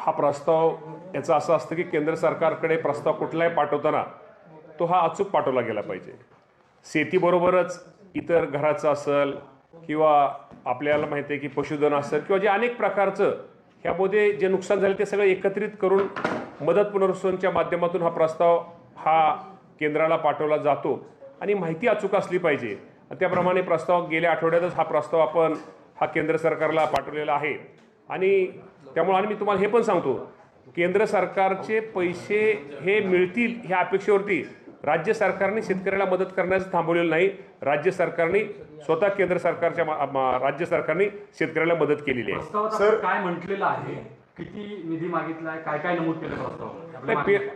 हा प्रस्ताव याचा असं असतं की केंद्र सरकारकडे प्रस्ताव कुठलाही पाठवताना तो हा अचूक पाठवला गेला पाहिजे. शेतीबरोबरच इतर घराचं असेल किंवा आपल्याला माहिती आहे की पशुधन असेल किंवा जे अनेक प्रकारचं ह्यामध्ये जे नुकसान झाले ते सगळं एकत्रित करून मदत पुनर्वसनच्या माध्यमातून हा प्रस्ताव हा केंद्राला पाठवला जातो आणि माहिती अचूक असली पाहिजे. त्याप्रमाणे प्रस्ताव गेल्या आठवड्यातच हा प्रस्ताव आपण हा केंद्र सरकारला पाठवलेला आहे. आणि त्यामुळे आणि मी तुम्हाला हे पण सांगतो, केंद्र सरकारचे पैसे हे मिळतील ह्या अपेक्षेवरती राज्य सरकारने शेतकऱ्याला मदत करण्याचं थांबवलेलं नाही. राज्य सरकारने स्वतः केंद्र सरकारच्या राज्य सरकारने शेतकऱ्याला मदत केलेली आहे. सर काय म्हटलेलं आहे, किती निधी मागितलाय, काय काय नमूद केलं प्रस्ताव?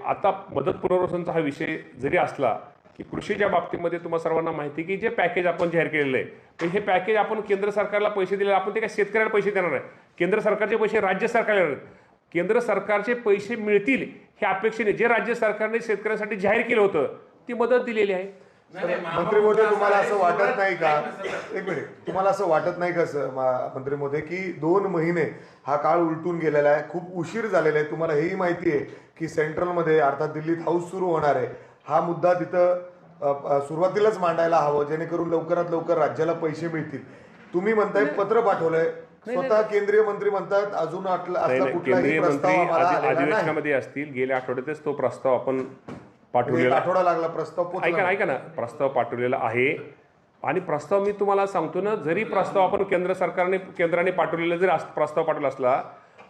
आता मदत पुनर्वसनचा हा विषय जरी असला की कृषीच्या बाबतीमध्ये तुम्हाला सर्वांना माहिती की जे पॅकेज आपण जाहीर केलेलं आहे, तर हे पॅकेज आपण केंद्र सरकारला पैसे दिले, आपण ते काय शेतकऱ्याला पैसे देणार आहे. केंद्र सरकारचे पैसे राज्य सरकारला देणार. केंद्र सरकारचे पैसे मिळतील ह्या अपेक्षेने जे राज्य सरकारने शेतकऱ्यांसाठी जाहीर केलं होतं ती मदत दिलेली आहे. मंत्री महोदय, तुम्हाला असं वाटत नाही का, एक मिनिट, तुम्हाला असं वाटत नाही का मंत्री महोदय की 2 महिने हा काळ उलटून गेलेला आहे, खूप उशीर झालेला आहे. तुम्हाला हेही माहिती आहे की सेंट्रलमध्ये अर्थात दिल्लीत हाऊस सुरू होणार आहे. हा मुद्दा तिथं सुरुवातीलाच मांडायला हवं जेणेकरून लवकरात लवकर राज्याला पैसे मिळतील. तुम्ही म्हणताय पत्र पाठवलंय, स्वतः केंद्रीय मंत्री म्हणतात अजून केंद्रीय मंत्री अधिवेशनामध्ये असतील. गेल्या आठवड्यातच तो प्रस्ताव आपण पाठवलेला, आठवडा लागला प्रस्ताव. ऐका ना, प्रस्ताव पाठवलेला आहे. आणि प्रस्ताव मी तुम्हाला सांगतो ना, जरी प्रस्ताव आपण केंद्राने पाठवलेला जरी प्रस्ताव पाठवला असला,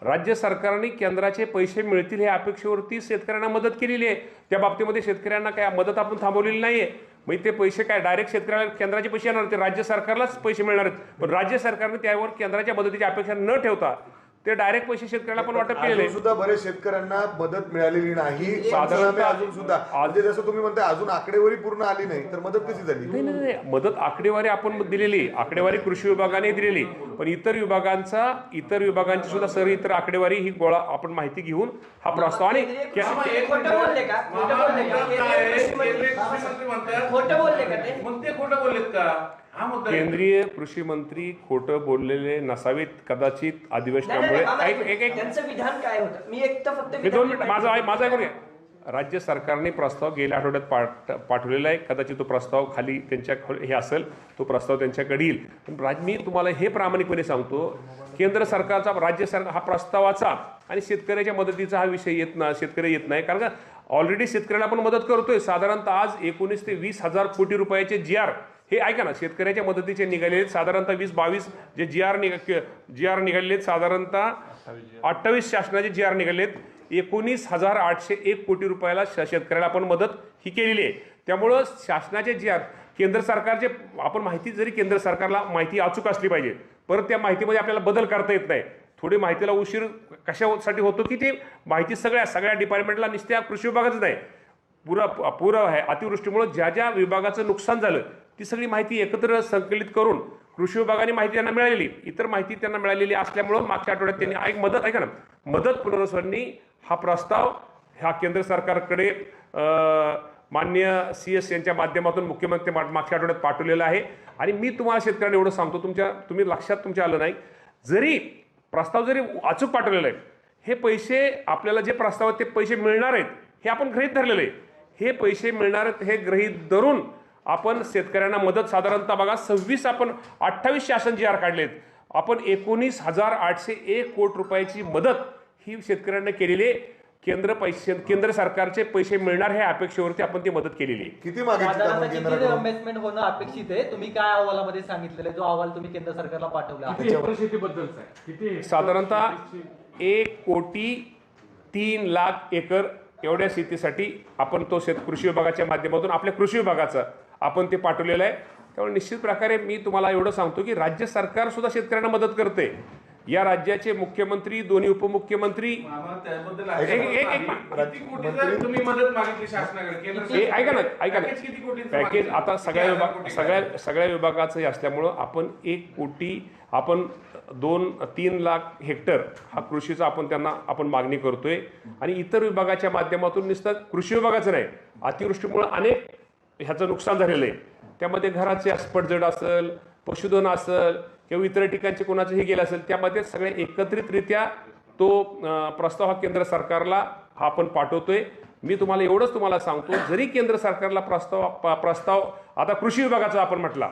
राज्य सरकारने केंद्राचे पैसे मिळतील ह्या अपेक्षेवरती शेतकऱ्यांना मदत केलेली आहे. त्या बाबतीमध्ये शेतकऱ्यांना काय मदत आपण थांबवलेली नाहीये. मग ते पैसे काय डायरेक्ट शेतकऱ्याला केंद्राचे पैसे येणार, ते राज्य सरकारलाच पैसे मिळणार आहेत. पण राज्य सरकारने त्यावर केंद्राच्या मदतीची अपेक्षा न ठेवता ते डायरेक्ट पैसे शेतकऱ्याला पण वाटप केलेले सुद्धा बरेच शेतकऱ्यांना मदत मिळालेली नाही. साधारणतः अजून सुद्धा म्हणजे जसं तुम्ही म्हणताय अजून आकडेवारी पूर्ण आली नाही, तर मदत कशी झाली? नाही, मदत आकडेवारी आपण दिलेली, आकडेवारी कृषी विभागाने दिलेली, पण इतर विभागांची सुद्धा सर्व इतर आकडेवारी ही गोळा आपण माहिती घेऊन हा प्रस्ताव आणि केंद्रीय कृषी मंत्री खोटं बोललेले नसावेत कदाचित अधिवेशनामुळे. मी 2 मिनिट माझा ऐकून घ्या. राज्य सरकारने प्रस्ताव गेल्या आठवड्यात पाठवलेला आहे. कदाचित तो प्रस्ताव खाली त्यांच्या हे असेल, तो प्रस्ताव त्यांच्याकडे येईल. पण मी तुम्हाला हे प्रामाणिकपणे सांगतो, केंद्र सरकारचा राज्य सरकार हा प्रस्तावाचा आणि शेतकऱ्याच्या मदतीचा हा विषय शेतकरी येत नाही. कारण का ऑलरेडी शेतकऱ्याला आपण मदत करतोय. साधारणतः आज 19 ते 20 हजार कोटी रुपयाचे GR हे ऐका ना शेतकऱ्याच्या मदतीचे निघालेले साधारणतः 20-22 जे GR निघालेले, साधारणतः 28 शासनाचे GR निघालेत. 19,801 कोटी रुपयाला शेतकऱ्याला आपण मदत ही केलेली आहे. त्यामुळं शासनाचे GR केंद्र सरकारचे आपण माहिती जरी केंद्र सरकारला माहिती अचूक असली पाहिजे, परत त्या माहितीमध्ये आपल्याला बदल करता येत नाही. थोडी माहितीला उशीर कशासाठी होतो की ते माहिती सगळ्या डिपार्टमेंटला नुसत्या कृषी विभागाचं नाही, पुरं आहे. अतिवृष्टीमुळे ज्या विभागाचं नुकसान झालं ती सगळी माहिती एकत्र संकलित करून कृषी विभागाने माहिती त्यांना मिळालेली, इतर माहिती त्यांना मिळालेली असल्यामुळं मागच्या आठवड्यात त्यांनी मदत पुनर्वसननी हा प्रस्ताव ह्या केंद्र सरकारकडे माननीय CS यांच्या माध्यमातून मुख्यमंत्री मागच्या आठवड्यात पाठवलेला आहे. आणि मी तुम्हाला शेतकऱ्यांना एवढं सांगतो, तुम्ही लक्षात तुमच्या आलं नाही, जरी प्रस्ताव जरी अचूक पाठवलेला आहे, हे पैसे आपल्याला जे प्रस्तावात ते पैसे मिळणार आहेत हे आपण गृहीत धरलेलं आहे. हे पैसे मिळणार आहेत हे गृहीत धरून आपण शेतकऱ्यांना मदत साधारणतः बघा 28 शासन GR काढलेत. आपण 19,801 कोटी रुपयाची मदत ही शेतकऱ्यांना केलेली आहे. केंद्र सरकारचे पैसे मिळणार ह्या अपेक्षेवरती आपण ती मदत केलेली आहे. किती इन्व्हेस्टमेंट होणं अपेक्षित आहे? तुम्ही काय अहवालामध्ये सांगितलेलं, जो अहवाल तुम्ही केंद्र सरकारला पाठवला? साधारणतः 1,03,00,000 एकर एवढ्या शेतीसाठी आपण तो कृषी विभागाच्या माध्यमातून आपल्या कृषी विभागाचा आपण ते पाठवलेलं आहे. त्यामुळे निश्चित प्रकारे मी तुम्हाला एवढं सांगतो की राज्य सरकार सुद्धा शेतकऱ्यांना मदत करते. या राज्याचे मुख्यमंत्री, दोन्ही उपमुख्यमंत्री, ऐका ना पॅकेज आता सगळ्या विभागाचं असल्यामुळं आपण 1 कोटी आपण 2-3 लाख हेक्टर हा कृषीचा आपण मागणी करतोय. आणि इतर विभागाच्या माध्यमातून नुसतं कृषी विभागाचं नाही, अतिवृष्टीमुळे अनेक ह्याचं नुकसान झालेलं आहे. त्यामध्ये घराचे पडझड असेल, पशुधन असेल किंवा इतर ठिकाणचे कोणाचंही गेलं असेल, त्यामध्ये सगळे एकत्रितरित्या तो प्रस्ताव हा केंद्र सरकारला हा आपण पाठवतोय. मी तुम्हाला एवढंच तुम्हाला सांगतो, जरी केंद्र सरकारला प्रस्ताव आता कृषी विभागाचा आपण म्हटला,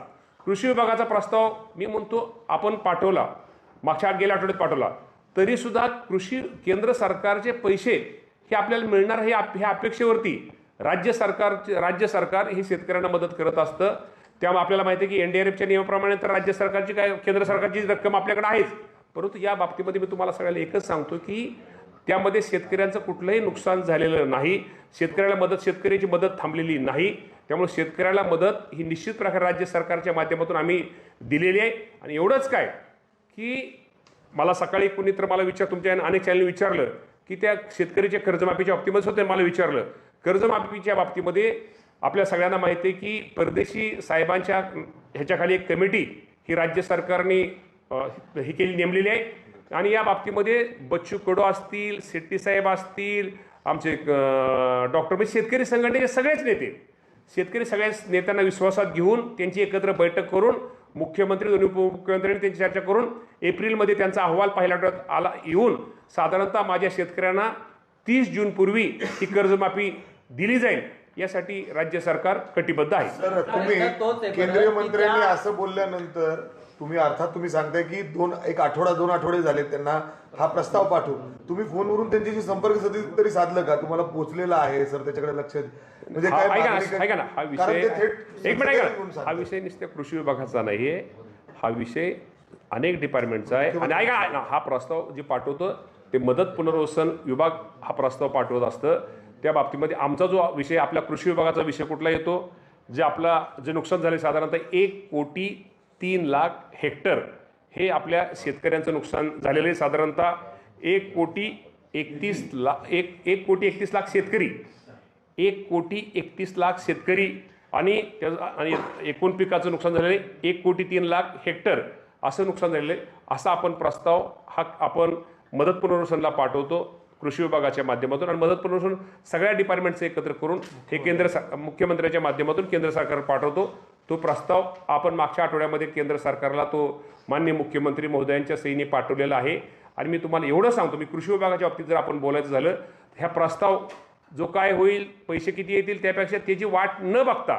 कृषी विभागाचा प्रस्ताव मी म्हणतो आपण पाठवला, गेल्या आठवड्यात पाठवला, तरी सुद्धा केंद्र सरकारचे पैसे हे आपल्याला मिळणार ह्या अपेक्षेवरती राज्य सरकार हे शेतकऱ्यांना मदत करत असतं. त्यामुळे आपल्याला माहिती आहे की NDRFच्या नियमाप्रमाणे तर राज्य सरकारची केंद्र सरकारची रक्कम आपल्याकडे आहेच, परंतु या बाबतीमध्ये मी तुम्हाला सगळ्याला एकच सांगतो की त्यामध्ये शेतकऱ्यांचं कुठलंही नुकसान झालेलं नाही, शेतकऱ्याची मदत थांबलेली नाही. त्यामुळे शेतकऱ्याला मदत ही निश्चित प्रकारे राज्य सरकारच्या माध्यमातून आम्ही दिलेली आहे. आणि एवढंच काय की मला सकाळी कुणी तर मला तुमच्या अनेक चॅनल विचारलं की त्या शेतकऱ्याच्या कर्जमाफीच्या बाबतीमध्ये सुद्धा मला विचारलं. कर्जमाफीच्या बाबतीमध्ये आपल्या सगळ्यांना माहिती आहे की परदेशी साहेबांच्या ह्याच्याखाली एक कमिटी ही राज्य सरकारने नेमलेली आहे. आणि या बाबतीमध्ये बच्चू कडू असतील, शेट्टी साहेब असतील, आमचे डॉक्टर म्हणजे शेतकरी संघटनेचे सगळेच नेते, सगळ्या नेत्यांना विश्वासात घेऊन त्यांची एकत्र बैठक करून मुख्यमंत्री दोन्ही उपमुख्यमंत्र्यांनी त्यांची चर्चा करून एप्रिलमध्ये त्यांचा अहवाल पहिल्या आठवड्यात येऊन साधारणतः माझ्या शेतकऱ्यांना 30 जूनपूर्वी ही कर्जमाफी दिली जाईल यासाठी राज्य सरकार कटिबद्ध आहे. सर तुम्ही केंद्रीय मंत्र्यांनी असं बोलल्यानंतर तुम्ही सांगताय की एक आठवडा 2 आठवडे झाले त्यांना हा प्रस्ताव पाठवून, तुम्ही फोनवरून त्यांच्याशी संपर्क तरी साधलं का? तुम्हाला पोहोचलेला आहे सर त्याच्याकडे लक्ष म्हणजे काय ऐका ना, हा विषय एक मिनिट ऐका, हा विषय नुसत्या कृषी विभागाचा नाहीये, हा विषय अनेक डिपार्टमेंटचा आहे. आणि ऐका ना, हा प्रस्ताव जे पाठवतो ते मदत पुनर्वसन विभाग हा प्रस्ताव पाठवत असतं. त्या बाबतीमध्ये आमचा जो विषय, आपल्या कृषी विभागाचा विषय कुठला येतो, जे नुकसान झाले साधारणतः 1,03,00,000 हेक्टर हे आपल्या शेतकऱ्यांचं नुकसान झालेलं आहे. साधारणतः 1,31,00,000 शेतकरी, 1,31,00,000 शेतकरी आणि एकूण पिकाचं नुकसान झालेलं आहे 1,03,00,000 हेक्टर असं नुकसान झालेलं आहे. असा आपण प्रस्ताव हा आपण मदत पुनर्वसनला पाठवतो कृषी विभागाच्या माध्यमातून. आणि मदत पुनर्वसन सगळ्या डिपार्टमेंटचे एकत्र करून हे मुख्यमंत्र्यांच्या माध्यमातून केंद्र सरकार पाठवतो. तो प्रस्ताव आपण मागच्या आठवड्यामध्ये केंद्र सरकारला तो माननीय मुख्यमंत्री महोदयांच्या सहीने पाठवलेला आहे. आणि मी तुम्हाला एवढं सांगतो, मी कृषी विभागाच्या बाबतीत जर आपण बोलायचं झालं, ह्या प्रस्ताव जो काय होईल, पैसे किती येतील त्यापेक्षा त्याची वाट न बघता,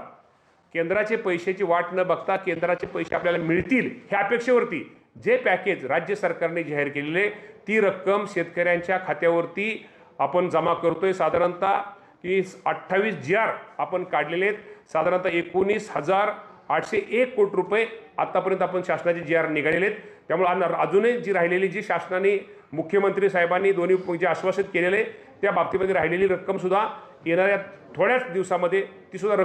केंद्राचे पैशाची वाट न बघता केंद्राचे पैसे आपल्याला मिळतील ह्या अपेक्षेवरती जे पॅकेज राज्य सरकारने जाहीर केलेले ती रक्कम शेतकऱ्यांच्या खात्यावरती आपण जमा करतोय. साधारणतः की 28 GR आपण काढलेले आहेत. साधारणतः 19,801 कोटी रुपये आतापर्यंत आपण शासनाचे GR निघालेले आहेत. त्यामुळे अजूनही जी राहिलेली जी शासनाने मुख्यमंत्री साहेबांनी दोन्ही जे आश्वासित केलेले त्या बाबतीमध्ये राहिलेली रक्कम सुद्धा येणाऱ्या थोड्याच दिवसामध्ये ती सुद्धा